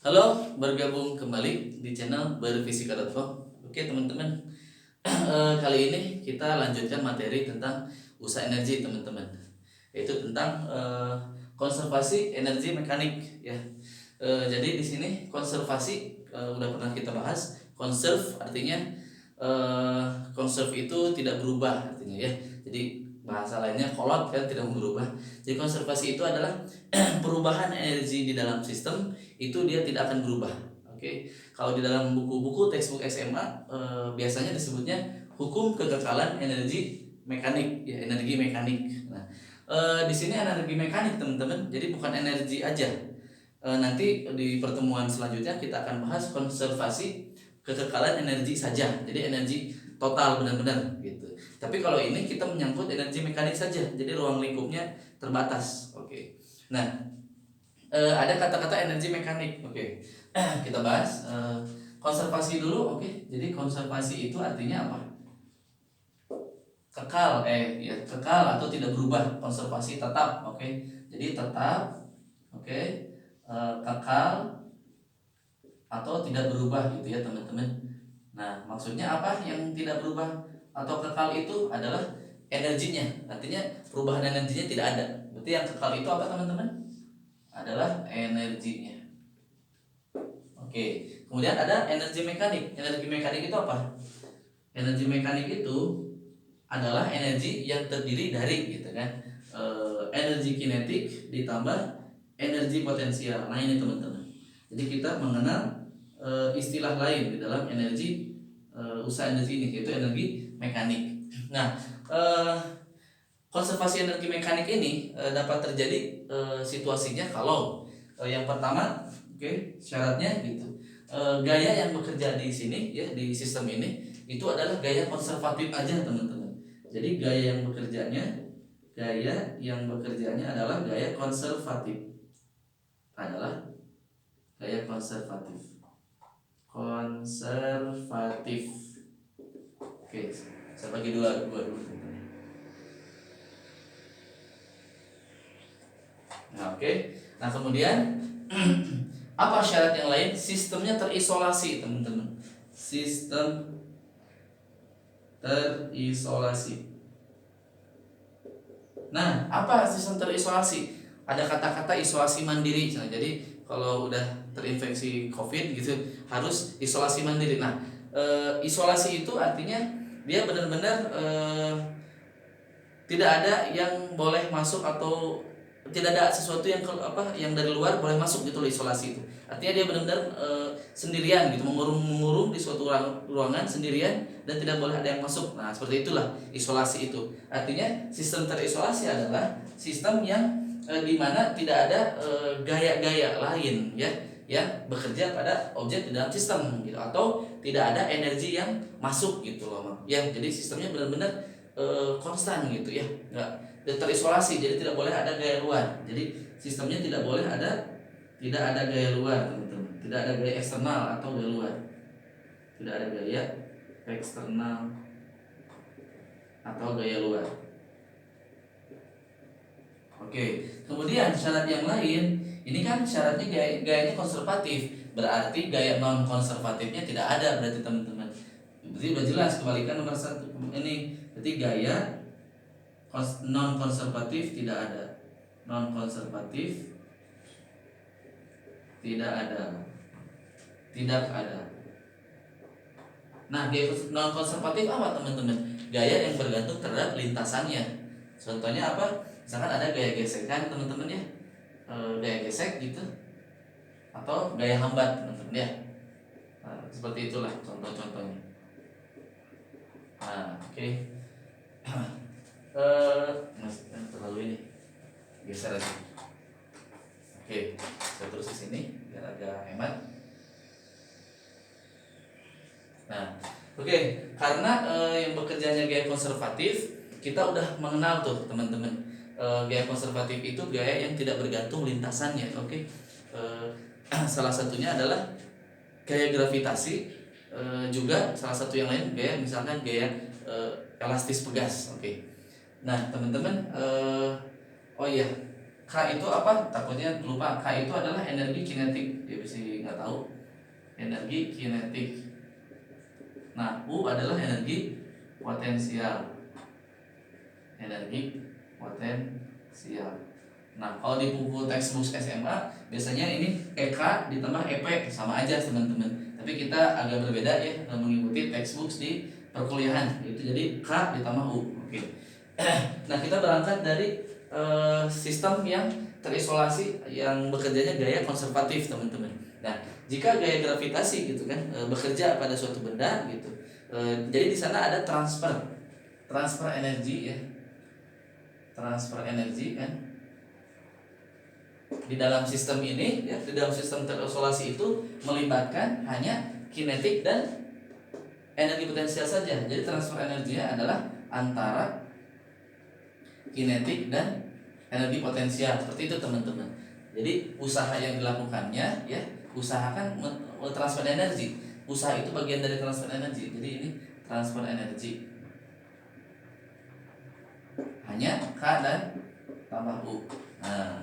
Halo, bergabung kembali di channel berfisika.com. Oke teman-teman, kali ini kita lanjutkan materi tentang usaha energi teman-teman, yaitu tentang konservasi energi mekanik ya. Jadi di sini konservasi udah pernah kita bahas. Conserve artinya conserve itu tidak berubah artinya ya. Jadi bahasa lainnya kolot kan, tidak berubah. Jadi konservasi itu adalah perubahan energi di dalam sistem itu dia tidak akan berubah. Oke, kalau di dalam buku-buku textbook SMA biasanya disebutnya hukum kekekalan energi mekanik ya, energi mekanik. Nah, di sini energi mekanik teman-teman, jadi bukan energi aja. Nanti di pertemuan selanjutnya kita akan bahas konservasi kekekalan energi saja, jadi energi total benar-benar gitu. Tapi kalau ini kita menyangkut energi mekanik saja, jadi ruang lingkupnya terbatas. Oke, nah ada kata-kata energi mekanik. Oke, kita bahas konservasi dulu. Oke, jadi konservasi itu artinya apa? Kekal, ya kekal atau tidak berubah. Konservasi tetap. Oke, jadi tetap. Oke, kekal atau tidak berubah gitu ya teman-teman. Nah, maksudnya apa yang tidak berubah atau kekal itu adalah energinya. Artinya perubahan energinya tidak ada. Berarti yang kekal itu apa teman-teman? Adalah energinya. Oke, kemudian ada energi mekanik. Energi mekanik itu apa? Energi mekanik itu adalah energi yang terdiri dari gitu kan, energi kinetik ditambah energi potensial. Nah ini teman-teman. Jadi kita mengenal istilah lain di dalam energi usaha energi ini, yaitu energi mekanik. Nah, konservasi energi mekanik ini dapat terjadi situasinya kalau yang pertama, syaratnya gitu, gaya yang bekerja di sini ya, di sistem ini itu adalah gaya konservatif aja teman-teman. Jadi gaya yang bekerjanya adalah gaya konservatif, adalah gaya konservatif. Oke, saya bagi dua dulu. Nah, oke. Nah, kemudian apa syarat yang lain? Sistemnya terisolasi, teman-teman. Sistem terisolasi. Nah, apa sistem terisolasi? Ada kata-kata isolasi mandiri. Nah, jadi kalau udah terinfeksi COVID gitu harus isolasi mandiri. Nah, isolasi itu artinya dia benar-benar tidak ada yang boleh masuk, atau tidak ada sesuatu yang yang dari luar boleh masuk gitu loh. Isolasi itu artinya dia benar-benar sendirian gitu, mengurung di suatu ruangan sendirian dan tidak boleh ada yang masuk. Nah seperti itulah isolasi itu. Artinya sistem terisolasi adalah sistem yang dimana tidak ada gaya-gaya lain ya yang bekerja pada objek di dalam sistem gitu, atau tidak ada energi yang masuk gitu loh ya. Jadi sistemnya benar-benar konstan gitu ya, nggak terisolasi, jadi tidak boleh ada gaya luar. Jadi sistemnya tidak ada gaya luar teman-teman, tidak ada gaya eksternal atau gaya luar, tidak ada gaya eksternal atau gaya luar. Oke, kemudian syarat yang lain ini kan syaratnya gayanya konservatif, berarti gaya non konservatifnya tidak ada berarti teman-teman. Berarti udah jelas, kebalikan nomor satu ini. Berarti gaya non konservatif tidak ada, non konservatif tidak ada, tidak ada. Nah, gaya non konservatif apa teman-teman? Gaya yang bergantung terhadap lintasannya. Contohnya apa? Misalkan ada gaya gesekan teman-teman ya, gaya gesek gitu, atau gaya hambat teman-teman ya. Nah, seperti itulah contoh-contohnya. Nah, oke. Terlalu ini geser aja. Oke, saya terus di sini biar agak hemat. Nah, oke, karena yang bekerjanya gaya konservatif, kita udah mengenal tuh teman-teman. Gaya konservatif itu gaya yang tidak bergantung lintasannya. Oke, salah satunya adalah gaya gravitasi. Juga salah satu yang lain gaya, misalkan gaya elastis pegas. Oke, nah teman-teman, oh iya, K itu apa? Takutnya lupa. K itu adalah energi kinetik. Dia bisa nggak tahu. Energi kinetik. Nah, U adalah energi potensial. Energi potensial. Nah, kalau di buku textbook SMA biasanya ini EK ditambah EP sama aja teman-teman. Tapi kita agak berbeda ya mengikuti textbook di perkuliahan. Itu jadi K ditambah U. Oke. Nah, kita berangkat dari sistem yang terisolasi yang bekerjanya gaya konservatif teman-teman. Nah, jika gaya gravitasi gitu kan bekerja pada suatu benda gitu, jadi di sana ada transfer energi ya, transfer energi kan. Di dalam sistem ini ya, di dalam sistem terisolasi itu melibatkan hanya kinetik dan energi potensial saja. Jadi transfer energinya adalah antara kinetik dan energi potensial, seperti itu teman-teman. Jadi usaha yang dilakukannya ya, usahakan transfer energi. Usaha itu bagian dari transfer energi. Jadi ini transfer energi. Hanya K dan tambah U. Nah,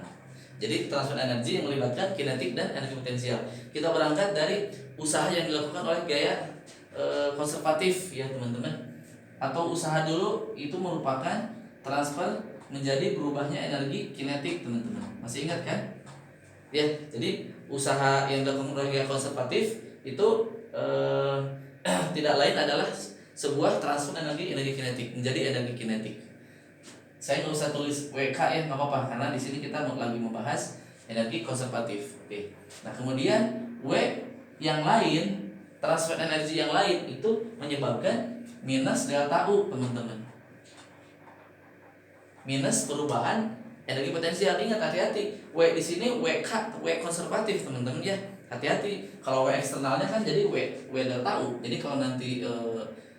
jadi transfer energi yang melibatkan kinetik dan energi potensial. Kita berangkat dari usaha yang dilakukan oleh gaya konservatif ya teman-teman. Atau usaha dulu itu merupakan transfer menjadi berubahnya energi kinetik teman-teman. Masih ingat kan? Ya, jadi usaha yang dilakukan oleh gaya konservatif itu tidak lain adalah sebuah transfer energi kinetik menjadi energi kinetik. Saya nggak usah tulis WK ya, nggak apa-apa karena di sini kita lagi membahas energi konservatif. Oke. Nah kemudian W yang lain, transfer energi yang lain itu menyebabkan minus delta U teman-teman. Minus perubahan energi potensial. Ingat, hati-hati. W di sini WK, W konservatif teman-teman ya. Hati-hati. Kalau W eksternalnya kan jadi W delta U. Jadi kalau nanti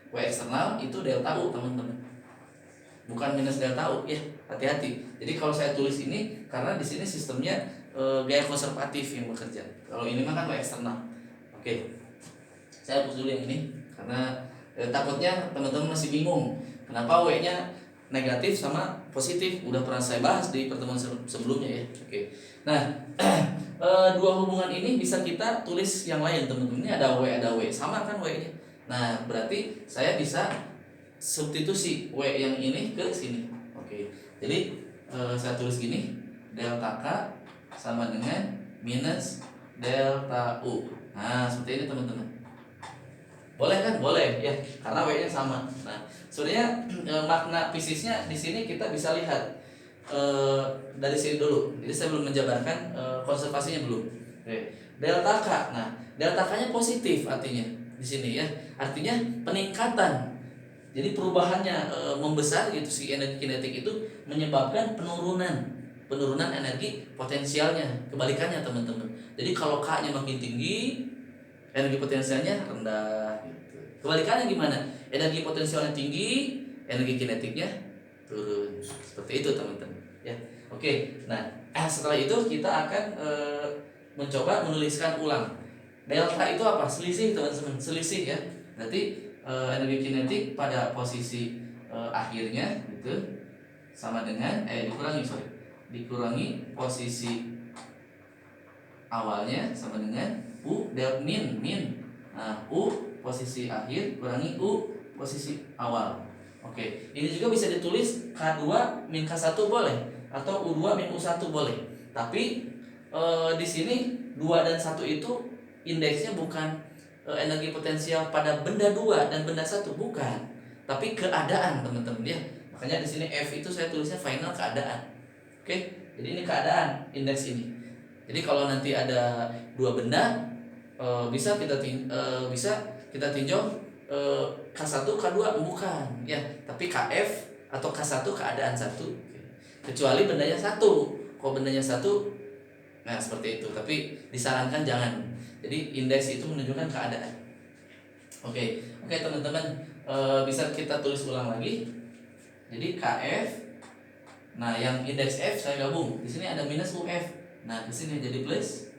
W eksternal itu delta U teman-teman. Bukan minus delta U ya, hati-hati. Jadi kalau saya tulis ini karena di sini sistemnya gaya konservatif yang bekerja. Kalau ini mah kan W eksternal. Oke. Saya hapus dulu yang ini karena takutnya teman-teman masih bingung kenapa W-nya negatif sama positif. Udah pernah saya bahas di pertemuan sebelumnya ya. Oke. Nah, dua hubungan ini bisa kita tulis yang lain teman-teman. Ini ada W, sama kan W-nya. Nah, berarti saya bisa substitusi W yang ini ke sini. Oke. Jadi saya tulis gini, delta K sama dengan minus delta U. Nah, seperti ini teman-teman. Boleh kan? Boleh ya, karena W-nya sama. Nah, sebenarnya makna fisisnya di sini kita bisa lihat dari sini dulu. Jadi saya belum menjabarkan konservasinya belum. Oke. Delta K. Nah, delta K-nya positif artinya di sini ya. Artinya peningkatan. Jadi perubahannya membesar gitu si energi kinetik itu menyebabkan penurunan energi potensialnya. Kebalikannya teman-teman. Jadi kalau K-nya makin tinggi, energi potensialnya rendah gitu. Kebalikannya gimana? Energi potensialnya tinggi, energi kinetiknya turun. Seperti itu teman-teman ya. Oke. Nah, setelah itu kita akan mencoba menuliskan ulang. Delta itu apa? Selisih teman-teman, selisih ya. Berarti energi kinetik pada posisi akhirnya gitu sama dengan dikurangi posisi awalnya sama dengan U del min. Nah, U posisi akhir kurangi U posisi awal. Oke, ini juga bisa ditulis K2 min K1 boleh atau U2 min U1 boleh. Tapi di sini 2 dan 1 itu indeksnya bukan energi potensial pada benda 2 dan benda 1, bukan, tapi keadaan teman-teman ya. Makanya di sini F itu saya tulisnya final keadaan. Oke, jadi ini keadaan indeks ini. Jadi kalau nanti ada 2 benda bisa kita tinjau K1 K2 bukan ya, tapi KF atau K1 keadaan 1. Kecuali bendanya 1. Kalau bendanya 1, nah seperti itu, tapi disarankan jangan. Jadi indeks itu menunjukkan keadaan. Oke teman-teman, bisa kita tulis ulang lagi. Jadi KF, nah yang indeks F saya gabung. Di sini ada minus UF. Nah di sini jadi plus.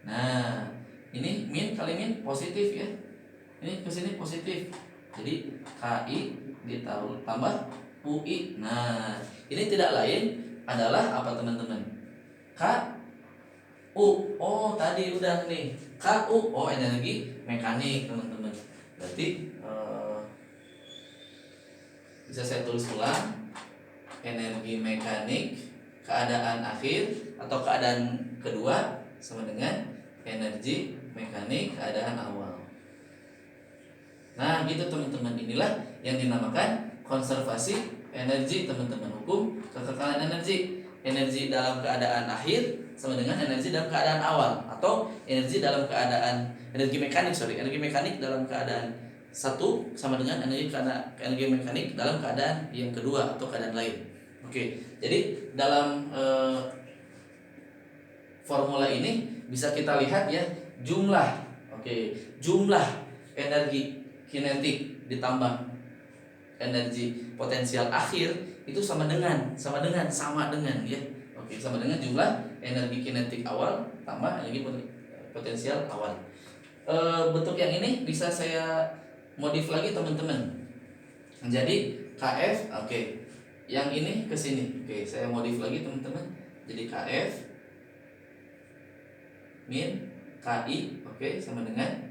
Nah ini min kali min positif ya. Ini ke sini positif. Jadi KI ditambah UI. Nah ini tidak lain adalah apa teman-teman? KU. Oh tadi udah nih, KU. Oh energi mekanik teman-teman. Berarti bisa saya tulis ulang, energi mekanik keadaan akhir atau keadaan kedua sama dengan energi mekanik keadaan awal. Nah gitu teman-teman, inilah yang dinamakan konservasi energi teman-teman. Hukum kekekalan energi. Energi dalam keadaan akhir sama dengan energi dalam keadaan awal, atau energi dalam keadaan energi mekanik dalam keadaan satu sama dengan energi mekanik dalam keadaan yang kedua atau keadaan lain. Oke, jadi dalam formula ini bisa kita lihat ya, jumlah jumlah energi kinetik ditambah energi potensial akhir itu sama dengan ya. Oke, sama dengan jumlah energi kinetik awal tambah energi potensial awal. Bentuk yang ini bisa saya modif lagi teman-teman. Jadi KF, yang ini ke sini. Saya modif lagi teman-teman. Jadi KF min KI, sama dengan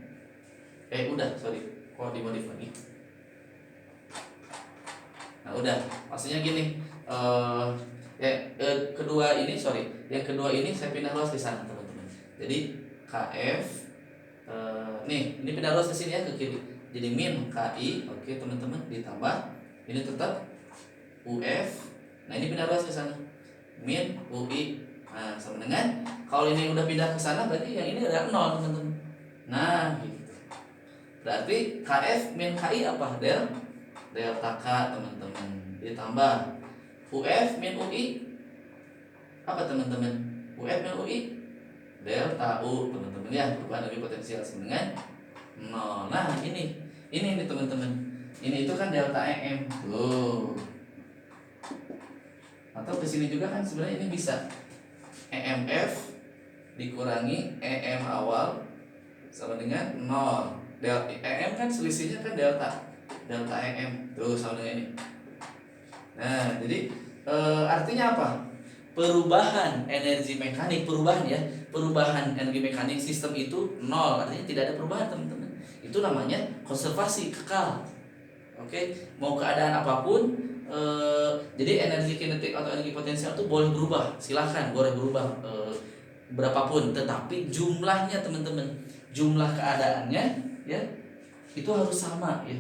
kok dimodif lagi. Nah udah, maksudnya gini, yang kedua ini saya pindah luas ke sana teman-teman. Jadi KF, ini pindah luas ke sini ya, ke kiri. Jadi min KI, teman-teman, ditambah ini tetap UF. Nah ini pindah luas ke sana, min UI. Nah sama dengan, kalau ini udah pindah ke sana berarti yang ini ada 0 teman-teman. Nah gitu. Berarti KF min KI apa? Delta K teman-teman, ditambah UF min UI apa teman-teman? UF min UI delta U teman-teman ya, perubahan energi potensial sama dengan 0. Nah ini teman-teman, ini itu kan delta EM tuh. Atau ke sini juga kan sebenarnya ini bisa EMF dikurangi EM awal sama dengan 0. EM kan selisihnya kan delta EM tuh sama dengan ini. Nah jadi artinya apa? Perubahan energi mekanik, perubahan energi mekanik sistem itu 0, artinya tidak ada perubahan teman-teman. Itu namanya konservasi, kekal. Mau keadaan apapun, jadi energi kinetik atau energi potensial itu boleh berubah, silahkan boleh berubah berapapun, tetapi jumlahnya teman-teman, jumlah keadaannya ya itu harus sama ya.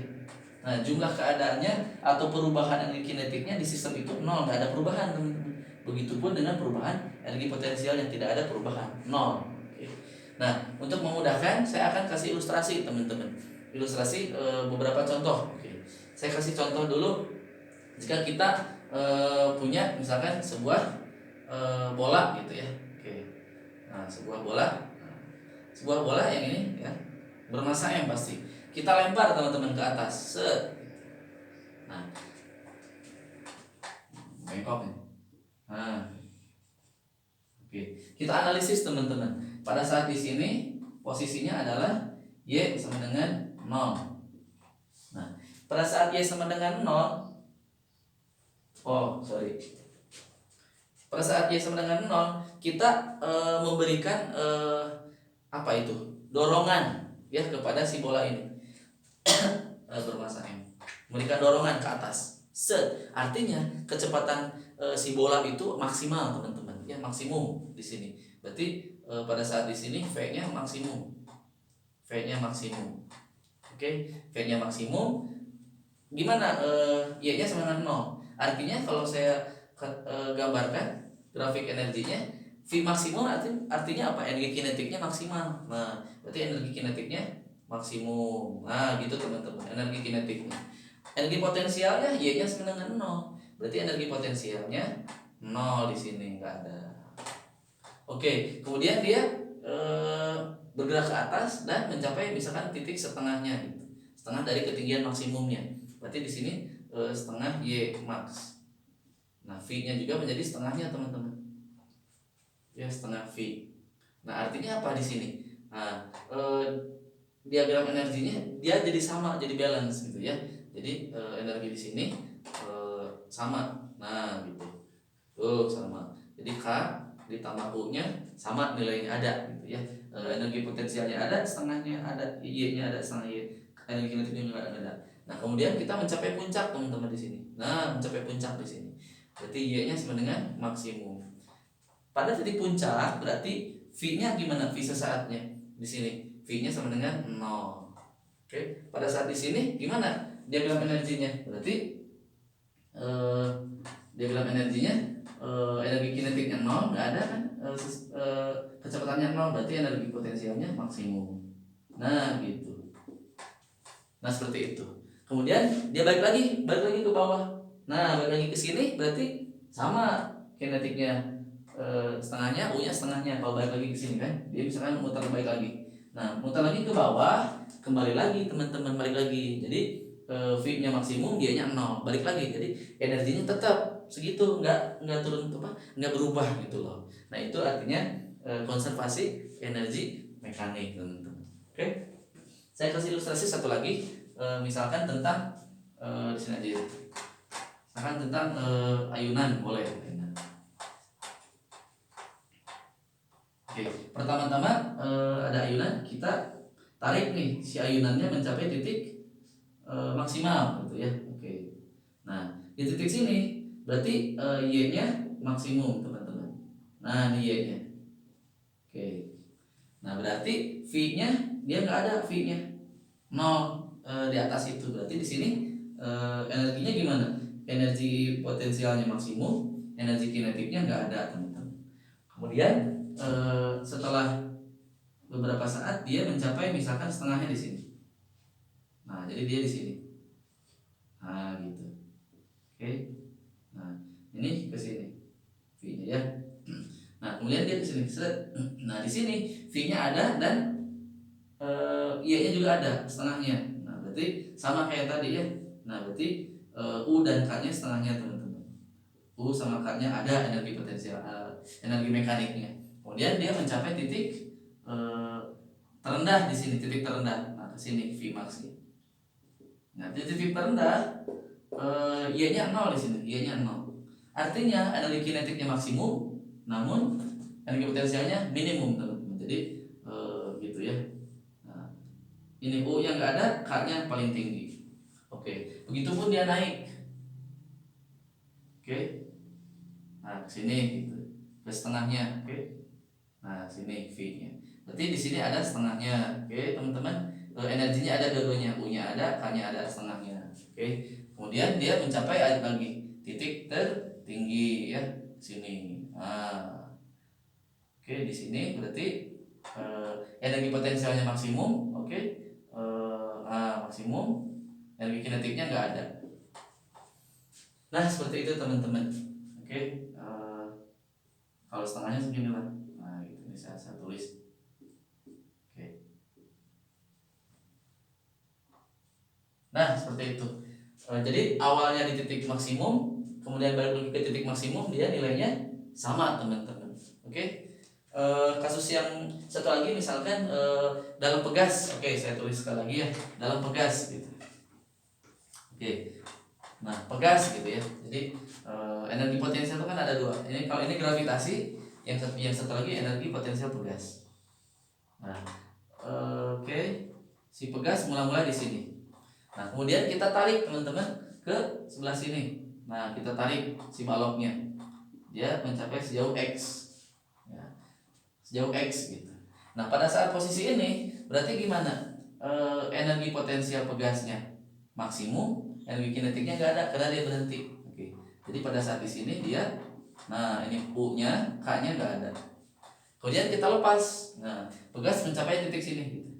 Nah jumlah keadaannya atau perubahan energi kinetiknya di sistem itu 0, nggak ada perubahan teman-teman. Begitupun dengan perubahan energi potensial yang tidak ada perubahan, 0. Nah untuk memudahkan saya akan kasih ilustrasi teman-teman, ilustrasi beberapa contoh. Saya kasih contoh dulu. Jika kita punya misalkan sebuah bola gitu ya. Nah sebuah bola yang ini ya bermasa M pasti. Kita lempar teman-teman ke atas. Set. Nah. Bengkok nih. Nah. Kita analisis teman-teman. Pada saat di sini posisinya adalah Y sama dengan 0. Nah, pada saat Y sama dengan 0, pada saat Y sama dengan 0, kita memberikan dorongan ya kepada si bola ini. Bermasa M, memberikan dorongan ke atas. Set, artinya kecepatan si bola itu maksimal teman-teman, ya maksimum di sini. Berarti pada saat di sini V-nya maksimum. V-nya maksimum. V-nya maksimum. Gimana Y-nya sama dengan 0? Artinya kalau saya gambarkan grafik energinya, V maksimum artinya apa? Energi kinetiknya maksimal. Nah, berarti energi kinetiknya maksimum. Nah, gitu teman-teman, energi kinetiknya. Energi potensialnya Y-nya sama dengan 0. Berarti energi potensialnya 0 di sini, enggak ada. Kemudian dia bergerak ke atas dan mencapai misalkan titik setengahnya gitu. Setengah dari ketinggian maksimumnya. Berarti di sini setengah Y max. Nah, V-nya juga menjadi setengahnya teman-teman. Ya, setengah V. Nah, artinya apa di sini? Nah, diagram energinya dia jadi sama, jadi balance gitu ya. Jadi energi di sini sama. Nah, gitu. Tuh sama. Jadi K ditambah U-nya sama nilainya ada gitu ya. Energi potensialnya ada, setengahnya ada, Y-nya ada, setengah Y. Energi kinetiknya juga ada. Nah, kemudian kita mencapai puncak teman-teman di sini. Nah, mencapai puncak di sini. Berarti Y-nya sama dengan maksimum. Pada titik puncak berarti V-nya gimana? V sesaatnya di sini. V-nya sama dengan 0. Oke. Pada saat di sini gimana? Diagram energinya. Berarti eh, diagram energinya energi kinetiknya 0, nggak ada kan? Kecepatannya 0, berarti energi potensialnya maksimum. Nah, gitu. Nah, seperti itu. Kemudian dia balik lagi ke bawah. Nah, balik lagi ke sini berarti sama kinetiknya, setengahnya, U-nya setengahnya. Kalau balik lagi ke sini kan, dia misalkan muter balik lagi. Nah, muter lagi ke bawah, kembali lagi teman-teman, balik lagi. Jadi V-nya maksimum, dia-nya 0, balik lagi. Jadi energinya tetap segitu, nggak turun apa, nggak berubah gitu loh. Nah, itu artinya konservasi energi mekanik teman-teman. Oke, saya kasih ilustrasi satu lagi, misalkan tentang di sini aja ya. Misalkan tentang ayunan, boleh. Oke, pertama-tama ada ayunan, kita tarik nih si ayunannya mencapai titik maksimal gitu ya. Oke. Nah, di titik sini berarti Y-nya maksimum, teman-teman. Nah, ini Y-nya. Oke. Nah, berarti V-nya dia nggak ada, V-nya 0 di atas itu. Berarti di sini energinya gimana? Energi potensialnya maksimum, energi kinetiknya nggak ada, teman-teman. Kemudian setelah beberapa saat dia mencapai misalkan setengahnya di sini. Nah, jadi dia di sini. Nah, gitu. Oke. Nah, ini ke sini. V-nya ya. Nah, kemudian dia ke sini. Nah, di sini V-nya ada dan Y-nya juga ada setengahnya. Nah, berarti sama kayak tadi ya. Nah, berarti U dan K-nya setengahnya, teman-teman. U sama K-nya ada energi potensial, energi mekaniknya. Kemudian dia mencapai titik terendah di sini, titik terendah. Nah, ke sini Vmax-nya. Nah, di titik terendah Y-nya 0 di sini, Y-nya 0. Artinya energi kinetiknya maksimum, namun energi potensialnya minimum, teman-teman. Jadi gitu ya. Nah, ini U yang nggak ada, K-nya paling tinggi. Oke, begitupun dia naik. Oke. Nah, ke sini gitu. Ke setengahnya, oke. Nah, sini V-nya. Berarti di sini ada setengahnya. Oke, teman-teman. Energinya ada dua-duanya, U-nya ada, K-nya ada setengahnya. Oke. Kemudian dia mencapai lagi titik tertinggi ya, sini. Nah, oke, di sini berarti energi potensialnya maksimum, oke. Maksimum, energi kinetiknya nggak ada. Nah, seperti itu teman-teman. Oke, kalau setengahnya segini lah. Nah, gitu ini saya tulis. Oke. Nah, seperti itu. Jadi awalnya di titik maksimum, kemudian balik lagi ke titik maksimum, dia nilainya sama, teman-teman. Oke. Kasus yang satu lagi misalkan dalam pegas. Oke, saya tulis sekali lagi ya, dalam pegas gitu. Oke. Nah, pegas gitu ya. Jadi energi potensial itu kan ada dua. Ini kalau ini gravitasi, yang satu lagi energi potensial pegas. Nah, oke. Si pegas mula-mula di sini. Nah, kemudian kita tarik, teman-teman, ke sebelah sini. Nah, kita tarik si baloknya. Dia mencapai sejauh X. Ya, sejauh X gitu. Nah, pada saat posisi ini berarti gimana? Energi potensial pegasnya maksimum, energi kinetiknya nggak ada karena dia berhenti. Oke. Jadi pada saat di sini dia, nah ini U-nya, K-nya nggak ada. Kemudian kita lepas. Nah, pegas mencapai titik sini gitu.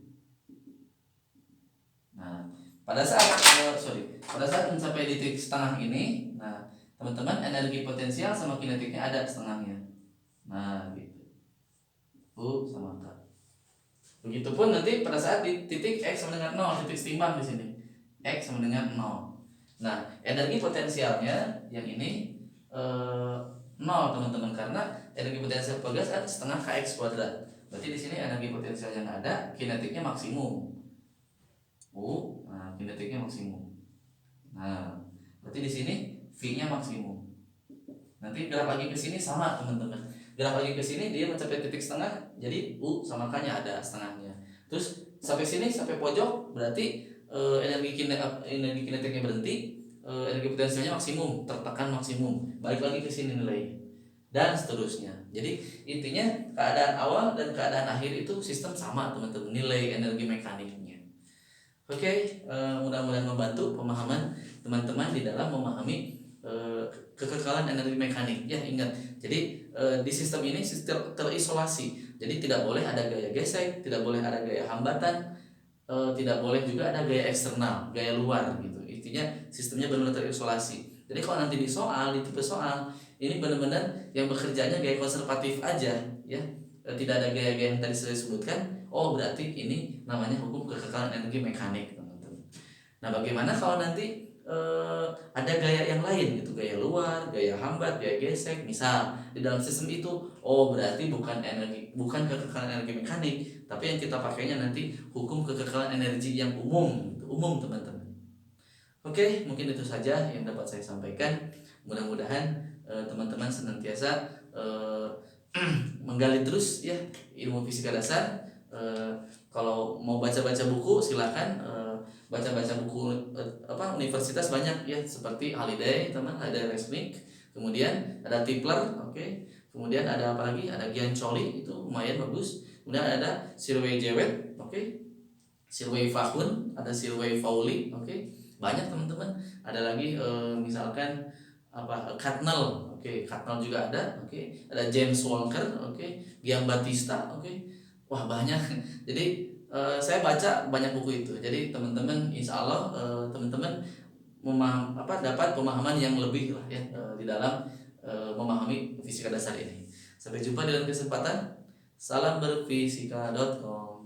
Nah, pada saat mencapai titik setengah ini, nah teman-teman, energi potensial sama kinetiknya ada setengahnya. Nah, gitu. U sama K. Begitupun nanti pada saat di titik X sama dengan 0, titik setimbang di sini. X sama dengan 0. Nah, energi potensialnya yang ini 0, teman-teman, karena energi potensial pegas kan setengah Kx kuadrat. Berarti di sini energi potensial yang ada, kinetiknya maksimum. Nah, kinetiknya maksimum. Nah, berarti di sini V-nya maksimum. Nanti gerak lagi ke sini sama teman-teman. Gerak lagi ke sini dia mencapai titik setengah, jadi U sama K-nya ada setengahnya. Terus sampai sini sampai pojok berarti energi kinetiknya berhenti, energi potensialnya maksimum, tertekan maksimum. Balik lagi ke sini nilai dan seterusnya. Jadi intinya keadaan awal dan keadaan akhir itu sistem sama teman-teman, nilai energi mekaniknya. Oke, mudah-mudahan membantu pemahaman teman-teman di dalam memahami kekekalan energi mekanik. Ya ingat, jadi di sistem ini sistem terisolasi. Jadi tidak boleh ada gaya gesek, tidak boleh ada gaya hambatan, tidak boleh juga ada gaya eksternal, gaya luar gitu. Intinya sistemnya benar-benar terisolasi. Jadi kalau nanti di soal, di tipe soal, ini benar-benar yang bekerjanya gaya konservatif aja, ya. Tidak ada gaya-gaya yang tadi saya sebutkan. Oh, berarti ini namanya hukum kekekalan energi mekanik, teman-teman. Nah, bagaimana kalau nanti ada gaya yang lain gitu, gaya luar, gaya hambat, gaya gesek, misal di dalam sistem itu, oh berarti bukan kekekalan energi mekanik, tapi yang kita pakainya nanti hukum kekekalan energi yang umum, gitu, umum teman-teman. Oke, mungkin itu saja yang dapat saya sampaikan. Mudah-mudahan teman-teman senantiasa menggali terus ya ilmu fisika dasar. Kalau mau baca-baca buku silahkan baca-baca buku universitas banyak ya, seperti Halliday teman, ada Resnick, kemudian ada Tipler, oke. Kemudian ada apa lagi, ada Giancoli, itu lumayan bagus. Kemudian ada Sirway Jewett, oke. Sirway Fahun, ada Sirway Fowley, oke. Banyak teman-teman. Ada lagi misalkan Cardinal, oke. Cardinal juga ada, oke. Ada James Walker, oke. Giambattista, oke. Wah banyak. Jadi saya baca banyak buku itu. Jadi teman-teman, insya Allah teman-teman dapat pemahaman yang lebih lah ya di dalam memahami fisika dasar ini. Sampai jumpa di lain kesempatan. Salam berfisika.com.